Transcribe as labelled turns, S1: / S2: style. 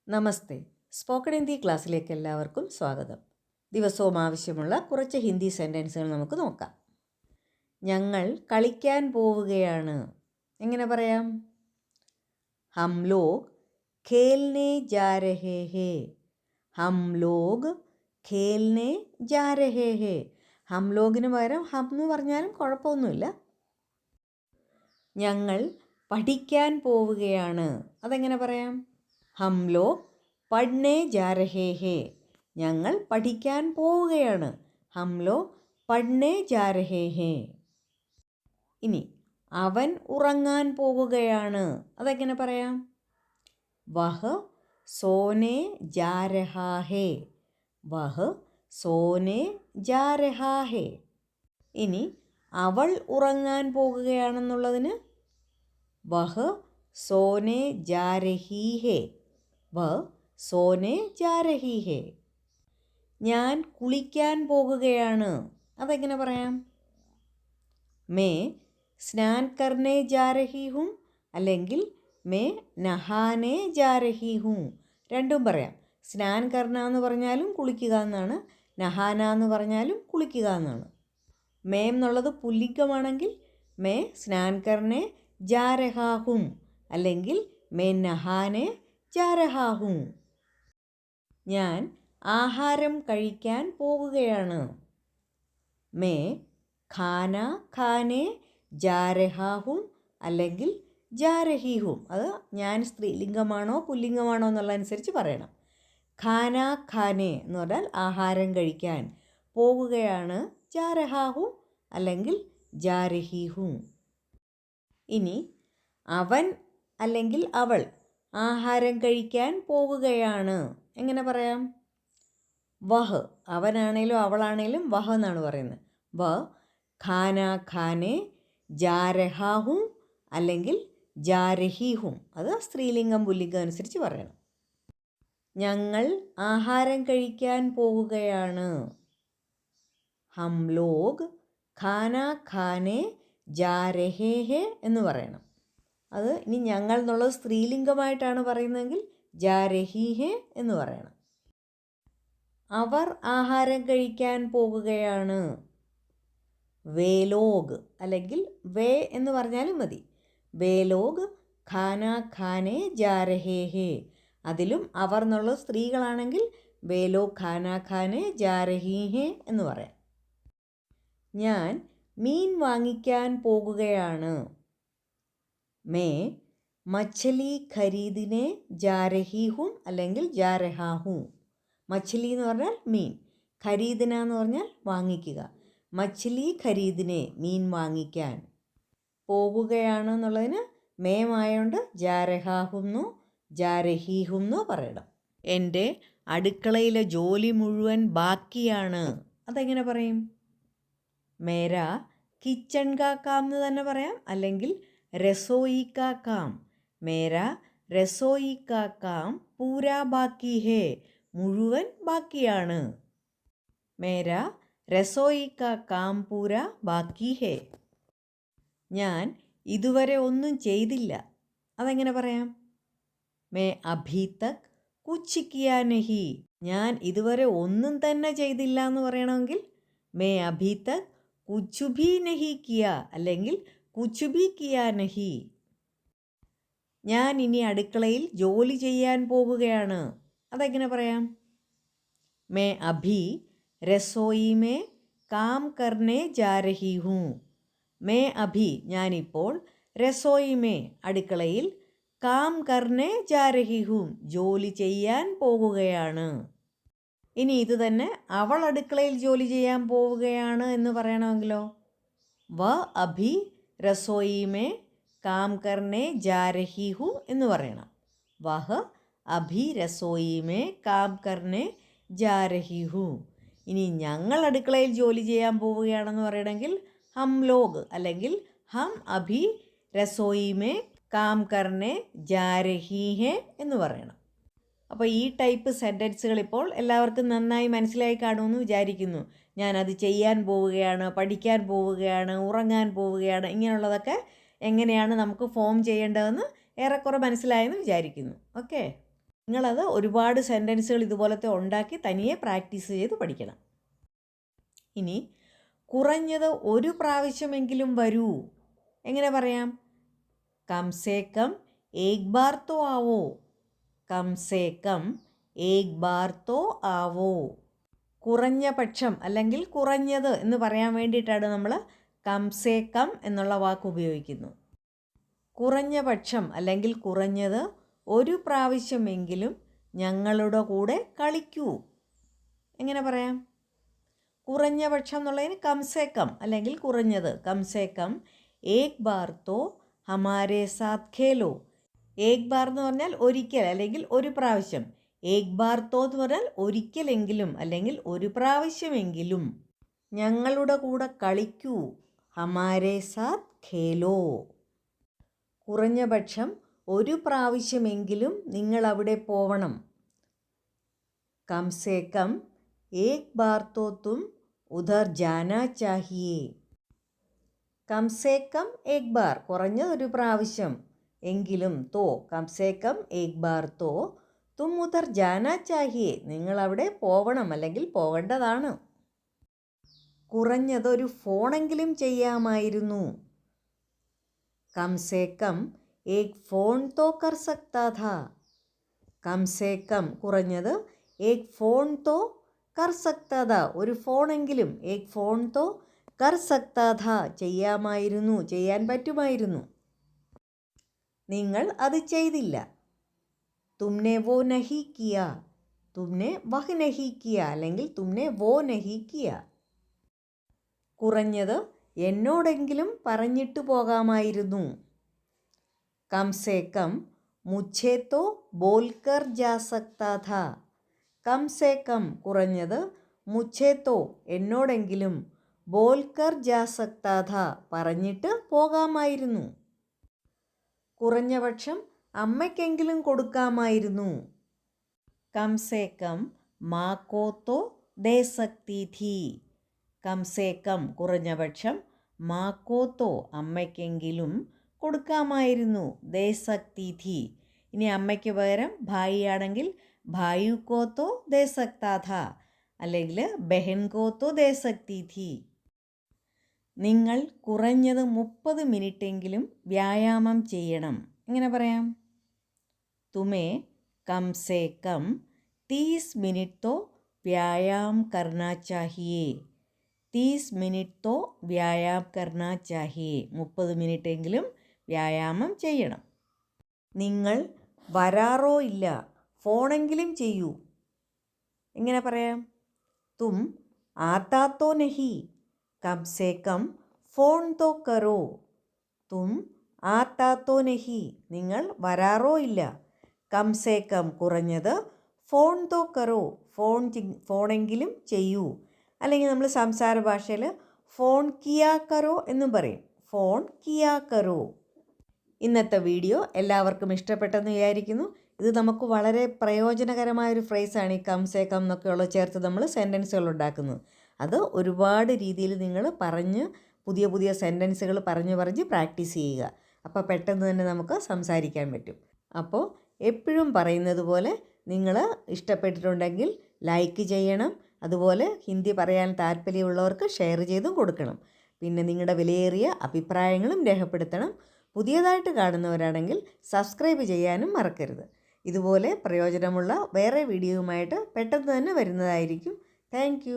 S1: നമസ്തേ. Spoken Hindi ക്ലാസ്സിലേക്ക് എല്ലാവർക്കും സ്വാഗതം. ദിവസവും ആവശ്യമുള്ള കുറച്ച് ഹിന്ദി സെൻറ്റൻസുകൾ നമുക്ക് നോക്കാം. ഞങ്ങൾ കളിക്കാൻ പോവുകയാണ്. എങ്ങനെ പറയാം? ഹം ലോഗ് ഖേൽനെ ജാ രഹേ ഹേ. ഹം ലോഗ് ഖേൽനെ ജാ രഹേ ഹേ. ഹം ലോഗിന് പകരം ഹം എന്ന് പറഞ്ഞാലും കുഴപ്പമൊന്നുമില്ല. ഞങ്ങൾ പഠിക്കാൻ പോവുകയാണ്. അതെങ്ങനെ പറയാം? ഹം ലോഗ് പഠ്നെ ജാ രഹേ ഹേ. ഞങ്ങൾ പഠിക്കാൻ പോവുകയാണ്. ഹം ലോഗ് പഠ്നെ ജാ രഹേ ഹേ. ഇനി അവൻ ഉറങ്ങാൻ പോവുകയാണ്. അതെങ്ങനെ പറയാം? വഹ് സോനെ ജാ രഹാ ഹേ. വഹ് സോനെ ജാ രഹാ ഹേ. ഇനി അവൾ ഉറങ്ങാൻ പോകുകയാണെന്നുള്ളതിന് വഹ് സോനെ ജാ രഹി ഹേ. വഹ് സോനെ ജാ രഹി ഹേ. ഞാൻ കുളിക്കാൻ പോകുകയാണ്. അതെങ്ങനെ പറയാം? മേ സ്നാൻ കർനെ ജാ രഹി ഹൂം അല്ലെങ്കിൽ മേ നഹാനെ ജാ രഹി ഹൂം. രണ്ടും പറയാം. സ്നാൻ കർന എന്ന് പറഞ്ഞാലും കുളിക്കുക എന്നാണ്, നഹാന എന്ന് പറഞ്ഞാലും കുളിക്കുക എന്നാണ്. മേ എന്നുള്ളത് പുല്ലിംഗമാണെങ്കിൽ മേ സ്നാൻ കർനെ ജാ രഹാ ഹൂം അല്ലെങ്കിൽ മേ നഹാനെ ജാ രഹാ ഹൂം. ഞാൻ ആഹാരം കഴിക്കാൻ പോവുകയാണ്. മേ ഖാന ഖാനെ ജാ രഹാ ഹൂം അല്ലെങ്കിൽ ജാ രഹി ഹൂം. അത് ഞാൻ സ്ത്രീലിംഗമാണോ പുല്ലിംഗമാണോ എന്നുള്ളതനുസരിച്ച് പറയണം. ഖാന ഖാനെ എന്ന് പറഞ്ഞാൽ ആഹാരം കഴിക്കാൻ, പോകുകയാണ് ജാ രഹാ ഹൂം അല്ലെങ്കിൽ ജാ രഹി ഹൂം. ഇനി അവൻ അല്ലെങ്കിൽ അവൾ ആഹാരം കഴിക്കാൻ പോവുകയാണ്. എങ്ങനെ പറയാം? വഹ്, അവനാണേലും അവളാണേലും വഹ് എന്നാണ് പറയുന്നത്. വഹ് ഖാന ഖാനെ ജാ രഹാ ഹൂം അല്ലെങ്കിൽ ജാ രഹി ഹൂം. അത് സ്ത്രീലിംഗം പുല്ലിംഗം അനുസരിച്ച് പറയണം. ഞങ്ങൾ ആഹാരം കഴിക്കാൻ പോവുകയാണ്. ഹം ലോഗ് ഖാന ഖാനെ ജാ രഹേ ഹേ എന്ന് പറയണം. അത് ഇനി ഞങ്ങൾ എന്നുള്ളത് സ്ത്രീലിംഗമായിട്ടാണ് പറയുന്നതെങ്കിൽ ജാ രഹി ഹേ എന്ന് പറയണം. അവർ ആഹാരം കഴിക്കാൻ പോകുകയാണ്. വേ ലോഗ് അല്ലെങ്കിൽ വേ എന്ന് പറഞ്ഞാലും മതി. വേ ലോഗ് ഖാന ഖാനെ ജാ രഹേ ഹേ. അതിലും അവർ എന്നുള്ളത് സ്ത്രീകളാണെങ്കിൽ വേ ലോഗ് ഖാന ഖാനെ ജാ രഹി ഹേ എന്ന് പറയാം. ഞാൻ മീൻ വാങ്ങിക്കാൻ പോകുകയാണ്. മേ മച്ഛലി ഖരീദിനെ ജാ രഹി ഹൂം അല്ലെങ്കിൽ ജാ രഹാ ഹൂം. മച്ഛലി എന്ന് പറഞ്ഞാൽ മീൻ, ഖരീദിന എന്ന് പറഞ്ഞാൽ വാങ്ങിക്കുക. മച്ഛലി ഖരീദിനെ മീൻ വാങ്ങിക്കാൻ. പോകുകയാണ് എന്നുള്ളതിന് മേമായോണ്ട് ജാ രഹാ ഹൂംന്നോ ജാ രഹി ഹൂംന്നോ പറയണം. എൻ്റെ അടുക്കളയിലെ ജോലി മുഴുവൻ ബാക്കിയാണ്. അതെങ്ങനെ പറയും? മേരാ കിച്ചൺ കാ കാം എന്ന് തന്നെ പറയാം, അല്ലെങ്കിൽ രസോയി കാ കാം. മേരാ രസോയി കാ കാം പൂരാ ബാക്കി ഹേ. മുഴുവൻ ബാക്കിയാണ്. മേരാ രസോയി കാ കാം പൂരാ ബാക്കി ഹേ. ഞാൻ ഇതുവരെ ഒന്നും ചെയ്തില്ല. അതെങ്ങനെ പറയാം? മേ അഭി തക് കുച്ച് കിയാ നഹി. ഞാൻ ഇതുവരെ ഒന്നും തന്നെ ചെയ്തില്ല എന്ന് പറയണമെങ്കിൽ മേ അഭി തക് കുച്ച് ഭി നഹി കിയ അല്ലെങ്കിൽ കുച്ച് ഭി കിയാ നഹി. ഞാൻ ഇനി അടുക്കളയിൽ ജോലി ചെയ്യാൻ പോവുകയാണ്. അതെങ്ങനെ പറയാം? മേ അഭി രസോയി മേ കാം കർനെ ജാ രഹി ഹൂം. മേ അഭി ഞാനിപ്പോൾ, രസോയി മേ അടുക്കളയിൽ, കാം കർനെ ജാ രഹി ഹൂം ജോലി ചെയ്യാൻ പോവുകയാണ്. ഇനി ഇത് തന്നെ അവൾ അടുക്കളയിൽ ജോലി ചെയ്യാൻ പോവുകയാണ് എന്ന് പറയണമെങ്കിലോ? വ അഭി രസോയി മേ കാം കർനെ ജാ രഹി ഹൂ എന്ന് പറയണം. വഹ് അഭി രസോയി മേ കാം കർനെ ജാ രഹി ഹൂ. ഇനി ഞങ്ങൾ അടുക്കളയിൽ ജോലി ചെയ്യാൻ പോവുകയാണെന്ന് പറയണമെങ്കിൽ ഹം ലോഗ് അല്ലെങ്കിൽ ഹം അഭി രസോയി മേ കാം കർനെ ജാ രഹി ഹേ എന്ന് പറയണം. അപ്പോൾ ഈ ടൈപ്പ് സെൻറ്റൻസുകൾ ഇപ്പോൾ എല്ലാവർക്കും നന്നായി മനസ്സിലായി കാണുമെന്ന് വിചാരിക്കുന്നു. ഞാനത് ചെയ്യാൻ പോവുകയാണ്, പഠിക്കാൻ പോവുകയാണ്, ഉറങ്ങാൻ പോവുകയാണ്, ഇങ്ങനെയുള്ളതൊക്കെ എങ്ങനെയാണ് നമുക്ക് ഫോം ചെയ്യേണ്ടതെന്ന് ഏറെക്കുറെ മനസ്സിലായെന്ന് വിചാരിക്കുന്നു. ഓക്കെ. നിങ്ങളത് ഒരുപാട് സെൻറ്റൻസുകൾ ഇതുപോലത്തെ ഉണ്ടാക്കി തനിയെ പ്രാക്ടീസ് ചെയ്ത് പഠിക്കണം. ഇനി കുറഞ്ഞത് ഒരു പ്രാവശ്യമെങ്കിലും വരൂ. എങ്ങനെ പറയാം? കംസേ കം ഏക് ബാർ തോ ആവോ. കംസേ കം ഏക് ബാർ തോ ആവോ. കുറഞ്ഞ പക്ഷം അല്ലെങ്കിൽ കുറഞ്ഞത് എന്ന് പറയാൻ വേണ്ടിയിട്ടാണ് നമ്മൾ കംസേ കം എന്നുള്ള വാക്ക് ഉപയോഗിക്കുന്നു. കുറഞ്ഞ പക്ഷം അല്ലെങ്കിൽ കുറഞ്ഞത് ഒരു പ്രാവശ്യമെങ്കിലും ഞങ്ങളുടെ കൂടെ കളിക്കൂ. എങ്ങനെ പറയാം? കുറഞ്ഞ പക്ഷം എന്നുള്ളതിന് കംസേ കം അല്ലെങ്കിൽ കുറഞ്ഞത്. കംസേ കം ഏക് ബാർ തോ ഹമാരേ സാത്ത് ഖേലോ. ഏക് ബാർ എന്ന് പറഞ്ഞാൽ ഒരിക്കൽ അല്ലെങ്കിൽ ഒരു പ്രാവശ്യം. ഏക് ബാർ തോ എന്ന് പറഞ്ഞാൽ ഒരിക്കലെങ്കിലും അല്ലെങ്കിൽ ഒരു പ്രാവശ്യമെങ്കിലും ഞങ്ങളുടെ കൂടെ കളിക്കൂ. ഹമാരേ സാത്ത് ഖേലോ. കുറഞ്ഞ പക്ഷം ഒരു പ്രാവശ്യമെങ്കിലും നിങ്ങൾ അവിടെ പോവണം. കംസേ കം ഏക് ബാർ തോ തും ഉധർ ജാനാ ചാഹിയേ. കംസേ കം ഏക് ബാർ കുറഞ്ഞത് ഒരു പ്രാവശ്യം എങ്കിലും തോ കംസേ കം ഏക് ബാർ തോ തും ഉധർ ജാനാ ചാഹിയേ. നിങ്ങൾ അവിടെ പോവണം അല്ലെങ്കിൽ പോകേണ്ടതാണ്. കുറഞ്ഞത് ഒരു ഫോണെങ്കിലും ചെയ്യാമായിരുന്നു. കംസേ കം ഏക് ഫോൺ തോ കർ സക്താ ഥാ. കംസേ കം കുറഞ്ഞത് ഏക് ഫോൺ തോ കർ സക്താ ഥാ ഒരു ഫോണെങ്കിലും ഏക് ഫോൺ തോ കർ സക്താ ഥാ ചെയ്യാമായിരുന്നു, ചെയ്യാൻ പറ്റുമായിരുന്നു. നിങ്ങൾ അത് ചെയ്തില്ല. തുമ്നെ വോ നഹി കിയ. തുമ്നെ വഹ് നഹി കിയ അല്ലെങ്കിൽ തുമ്നെ വോ നഹി കിയ. കുറഞ്ഞത് എന്നോടെങ്കിലും പറഞ്ഞിട്ട് പോകാമായിരുന്നു. കംസേ കം മുझे तो बोलकर जा सकता था. കംസേ കം കുറഞ്ഞത് മുझे तो എന്നോടെങ്കിലും ബോൽക്കർ ജാ സക്താ ഥാ പറഞ്ഞിട്ട് പോകാമായിരുന്നു. കുറഞ്ഞ പക്ഷം അമ്മയ്ക്കെങ്കിലും കൊടുക്കാമായിരുന്നു. കംസേ കം മാ കോ തോ ദേ സക്തി ഥി. കംസേ കം കുറഞ്ഞ പക്ഷം മാ കോ തോ അമ്മയ്ക്കെങ്കിലും കൊടുക്കാമായിരുന്നു. ദേ സക്തി ഥി. ഇനി അമ്മയ്ക്ക് പകരം ഭായി ആണെങ്കിൽ ഭായു കോ തോ ദേ സക്താ ഥാ അല്ലെങ്കിൽ ബഹൻ കോ തോ ദേ സക്തി ഥി. നിങ്ങൾ കുറഞ്ഞത് 30 മിനിറ്റെങ്കിലും വ്യായാമം ചെയ്യണം. എങ്ങനെ പറയാം? തുമേ കംസേ കം 30 മിനിറ്റ് തോ വ്യായാം കർനാ ചാഹിയേ. 30 മിനിറ്റ് തോ വ്യായാം കർനാ ചാഹിയേ. 30 മിനിറ്റെങ്കിലും വ്യായാമം ചെയ്യണം. നിങ്ങൾ വരാറോ ഇല്ല, ഫോണെങ്കിലും ചെയ്യൂ. എങ്ങനെ പറയാം? തും ആതാ തോ നഹി. കംസേ കം ഫോൺ തോ കരോ. തും ആതാ തോ നഹി നിങ്ങൾ വരാറോ ഇല്ല. കംസേ കം കുറഞ്ഞത് ഫോൺ തോ കരോ ഫോണെങ്കിലും ചെയ്യൂ. അല്ലെങ്കിൽ നമ്മൾ സംസാര ഭാഷയിൽ ഫോൺ കിയാ കരോ എന്നും പറയും. ഫോൺ കിയാ കരോ. ഇന്നത്തെ വീഡിയോ എല്ലാവർക്കും ഇഷ്ടപ്പെട്ടെന്ന് വിചാരിക്കുന്നു. ഇത് നമുക്ക് വളരെ പ്രയോജനകരമായൊരു ഫ്രേസാണ് ഈ കംസേ കം എന്നൊക്കെയുള്ള ചേർത്ത് നമ്മൾ സെൻറ്റൻസുകൾ ഉണ്ടാക്കുന്നത്. അത് ഒരുപാട് രീതിയിൽ നിങ്ങൾ പറഞ്ഞ് പുതിയ പുതിയ സെൻറ്റൻസുകൾ പറഞ്ഞ് പ്രാക്ടീസ് ചെയ്യുക. അപ്പോൾ പെട്ടെന്ന് തന്നെ നമുക്ക് സംസാരിക്കാൻ പറ്റും. അപ്പോൾ എപ്പോഴും പറയുന്നത് പോലെ നിങ്ങൾ ഇഷ്ടപ്പെട്ടിട്ടുണ്ടെങ്കിൽ ലൈക്ക് ചെയ്യണം. അതുപോലെ ഹിന്ദി പറയാൻ താല്പര്യമുള്ളവർക്ക് ഷെയർ ചെയ്തും കൊടുക്കണം. പിന്നെ നിങ്ങളുടെ വിലയേറിയ അഭിപ്രായങ്ങളും രേഖപ്പെടുത്തണം. പുതിയതായിട്ട് കാണുന്നവരാണെങ്കിൽ സബ്സ്ക്രൈബ് ചെയ്യാനും മറക്കരുത്. ഇതുപോലെ പ്രയോജനമുള്ള വേറെ വീഡിയോയുമായിട്ട് പെട്ടെന്ന് തന്നെ വരുന്നതായിരിക്കും. താങ്ക്